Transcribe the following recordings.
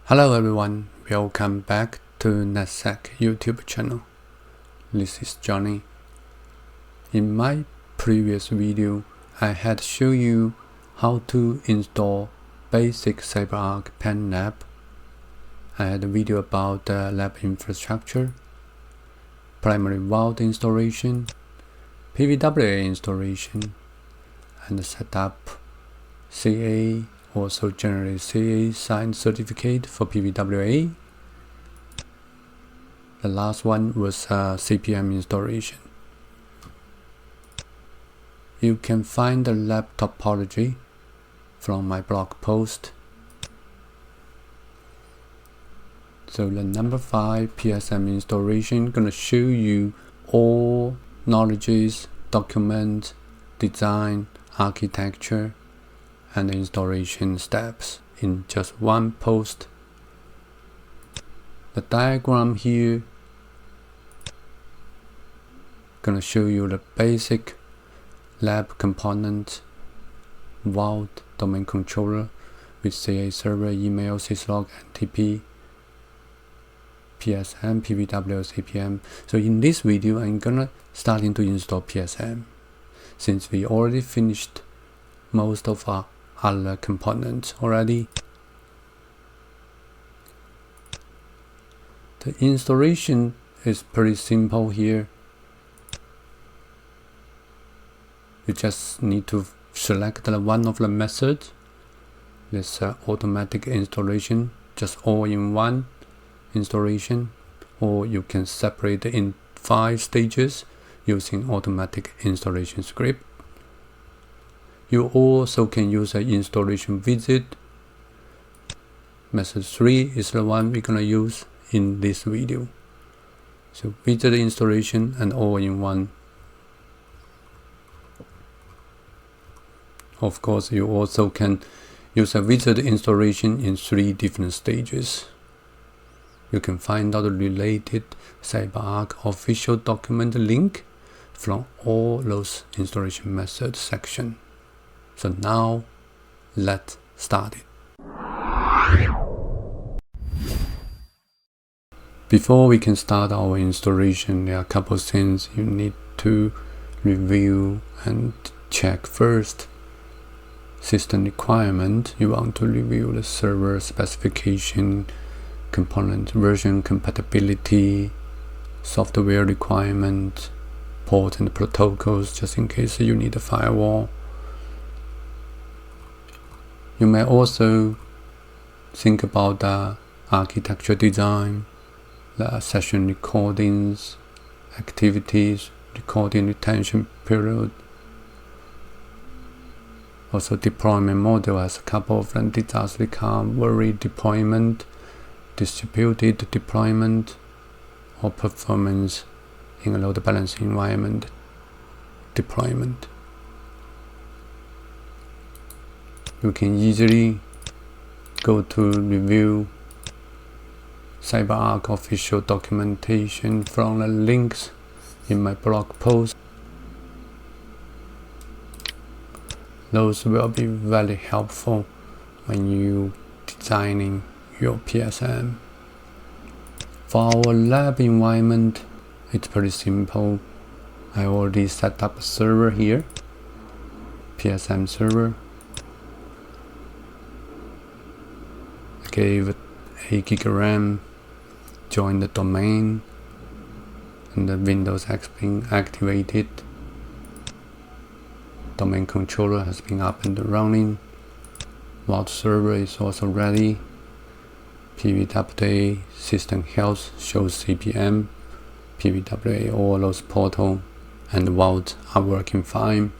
Hello everyone, welcome back to NetSec YouTube channel. This is Johnny. In my previous video, I had shown you how to install basic CyberArk PAM lab. I had a video about the lab infrastructure, primary vault installation, PVWA installation, and set up CA, also generate CA signed certificate for PVWA. The last one was CPM installation. You can find the lab topology from my blog post. So the number 5 PSM installation gonna show you all knowledges, document, design, architecture, and installation steps in just one post. The diagram here gonna show you the basic lab component, vault, domain controller with CA server, email, syslog, NTP, PSM, PVWA, CPM. So in this video, I'm gonna starting to install PSM since we already finished most of our other components already. The installation is pretty simple here. You just need to select one of the methods. This automatic installation, just all in one installation, or you can separate it in 5 stages using automatic installation script. You also can use an installation visit. Method 3 is the one we're gonna use in this video. So visit installation and all in one. Of course, you also can use a visit installation in 3 different stages. You can find out the related CyberArk official document link from all those installation methods section. So now, let's start it. Before we can start our installation, there are a couple of things you need to review and check first. System requirement, you want to review the server specification, component version compatibility, software requirement, port and protocols, just in case you need a firewall. You may also think about the architecture design, the session recordings, activities, recording retention period. Also deployment model has a couple of them: disaster recovery deployment, distributed deployment, or performance in a load balancing environment deployment. You can easily go to review CyberArk official documentation from the links in my blog post. Those will be very helpful when you designing your PSM. For our lab environment, it's pretty simple. I already set up a server here, PSM server. Gave 8 GB RAM, join the domain, and the Windows has been activated. Domain controller has been up and running. Vault server is also ready. PVWA system health shows CPM, PVWA, all those portal and vault are working fine.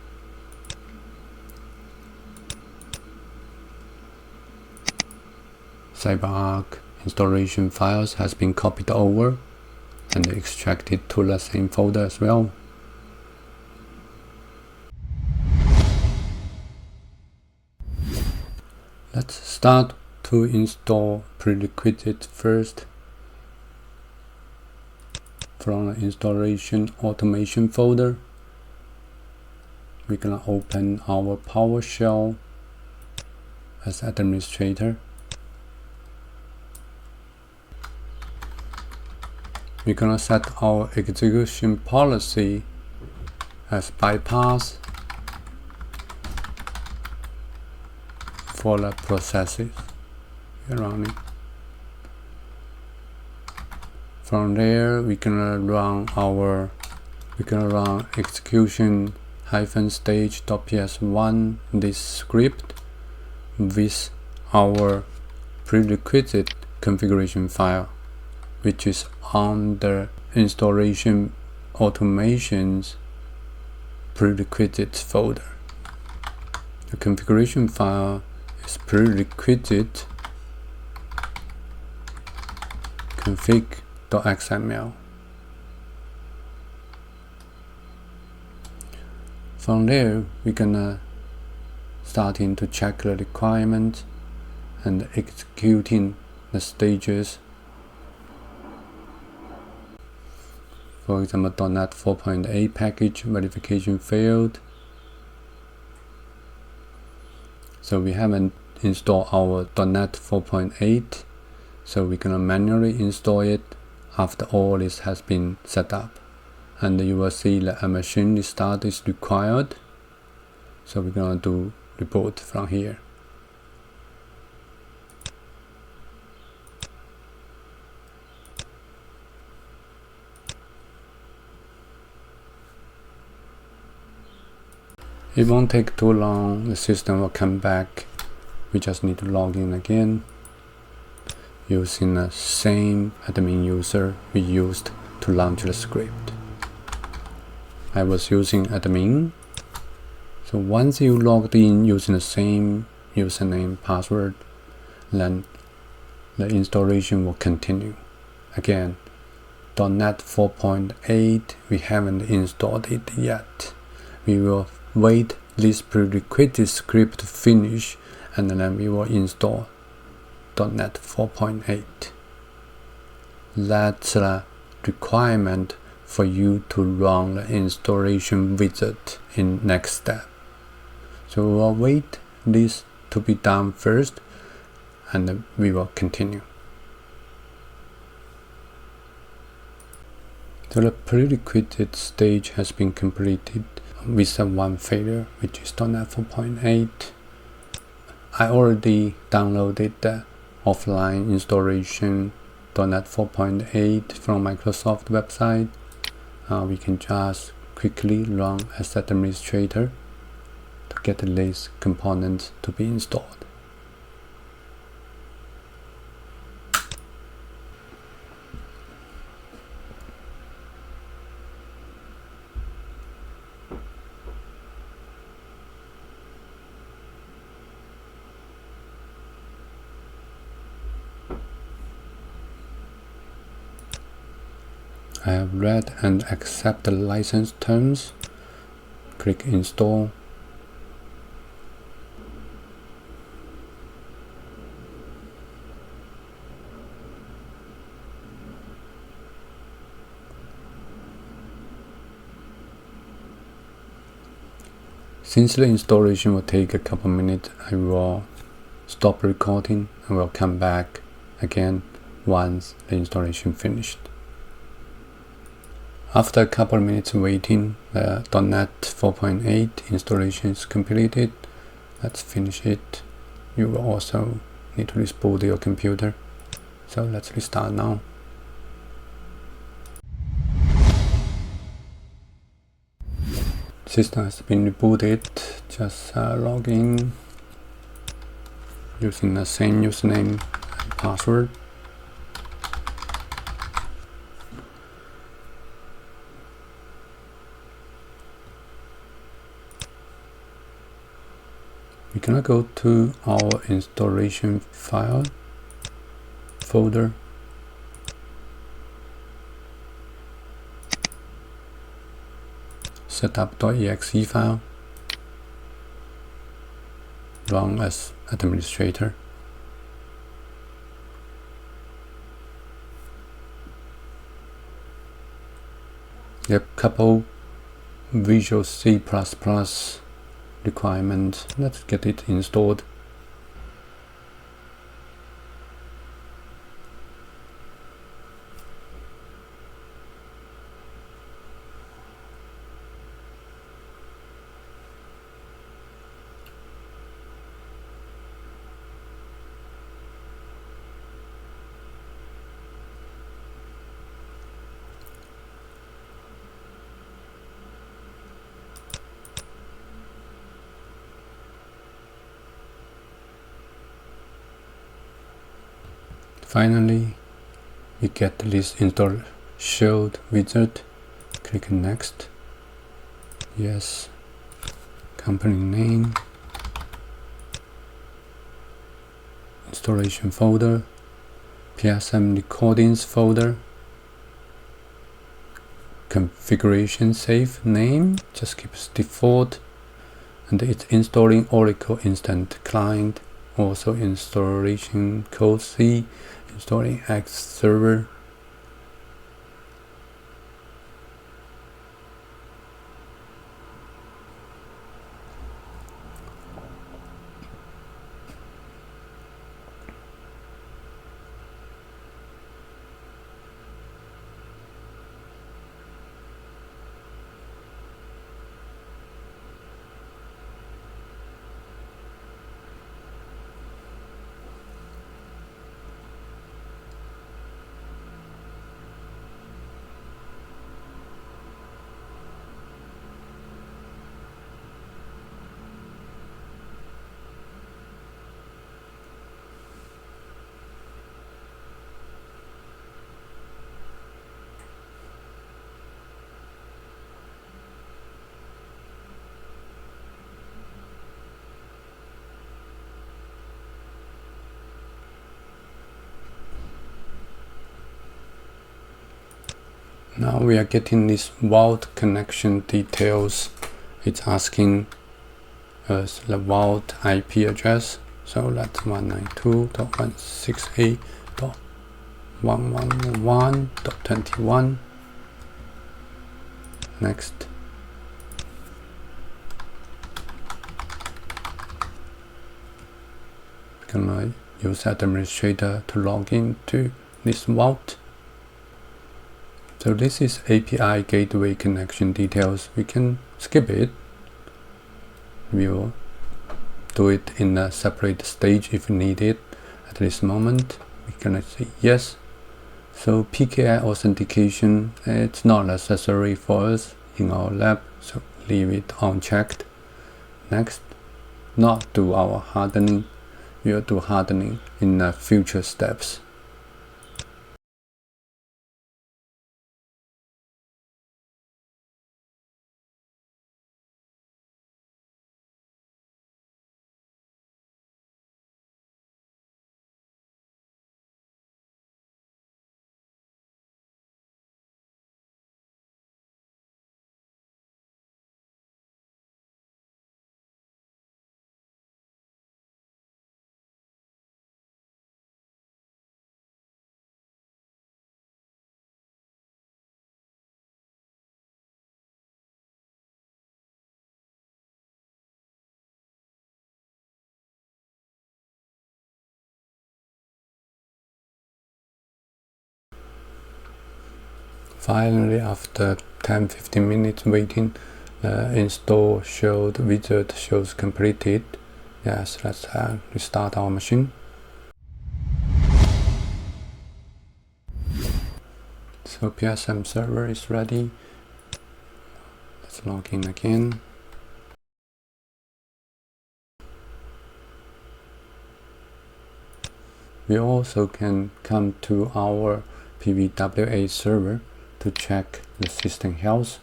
CyberArk installation files has been copied over and extracted to the same folder as well. Let's start to install prerequisite first. From the installation automation folder, we're gonna open our PowerShell as administrator. we're gonna set our execution policy as bypass for the processes we're running. From there, we're gonna run execution -stage.ps1 this script with our prerequisite configuration file, which is on the installation automations prerequisites folder. The configuration file is prerequisite config.xml. From there, we're gonna starting to check the requirements and executing the stages. For example, .NET 4.8 package verification failed. So we haven't installed our .NET 4.8, so we're gonna manually install it after all this has been set up. And you will see that a machine restart is required. So we're gonna do reboot from here. It won't take too long, the system will come back. We just need to log in again using the same admin user we used to launch the script. I was using admin. So once you logged in using the same username password, then the installation will continue. Again, .NET 4.8, we haven't installed it yet. We will wait this prerequisite script to finish, and then we will install .NET 4.8. That's the requirement for you to run the installation wizard in next step. So we'll wait this to be done first, and then we will continue. So the prerequisite stage has been completed with one failure, which is .NET 4.8. I already downloaded the offline installation .NET 4.8 from Microsoft website. We can just quickly run as administrator to get these components to be installed. I have read and accept the license terms. Click install. Since the installation will take a couple minutes, I will stop recording and will come back again once the installation finished. After a couple of minutes waiting, the .NET 4.8 installation is completed. Let's finish it. You will also need to reboot your computer. So let's restart now. System has been rebooted. Just log in using the same username and password. We're gonna go to our installation file folder. Setup.exe file. Run as administrator. Yep, couple Visual C++ requirement. Let's get it installed. Finally, we get this install showed wizard. Click next. Yes. Company name. Installation folder. PSM recordings folder. Configuration save name. Just keep it default. And it's installing Oracle Instant Client. Also installation code C. Installing X server. Now we are getting this vault connection details. It's asking us the vault IP address. So that's 192.168.111.21. Next. We're gonna use administrator to log into this vault. So this is API gateway connection details. We can skip it. We'll do it in a separate stage if needed. At this moment, we're gonna say yes. So PKI authentication, it's not necessary for us in our lab, so leave it unchecked. Next, not do our hardening. We'll do hardening in future steps. Finally, after 10-15 minutes waiting, install showed wizard shows completed. Yes, let's restart our machine. So PSM server is ready. Let's log in again. We also can come to our PVWA server to check the system health.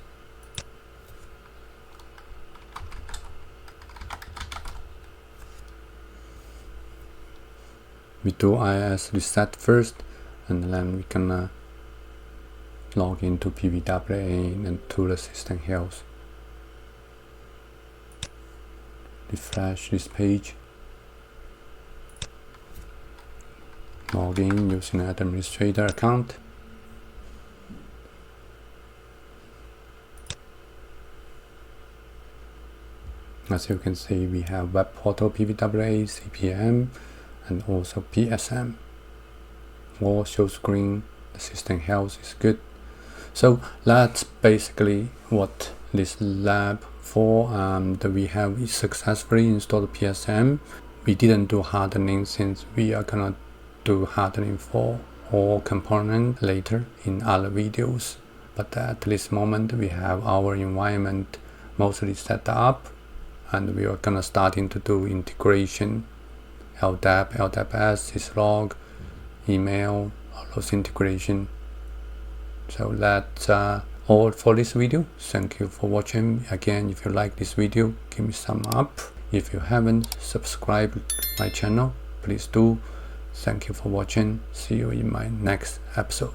We do IIS reset first, and then we can log into PVWA and to the system health. Refresh this page. Log in using an administrator account. As you can see, we have web portal PVWA, CPM, and also PSM. All show screen, the system health is good. So that's basically what this lab for. We have successfully installed PSM. We didn't do hardening since we are gonna do hardening for all components later in other videos. But at this moment, we have our environment mostly set up, and we are gonna starting to do integration, LDAP, LDAP-S, syslog, email, all those integration. So that's all for this video. Thank you for watching. Again, if you like this video, give me some up. If you haven't subscribed my channel, please do. Thank you for watching. See you in my next episode.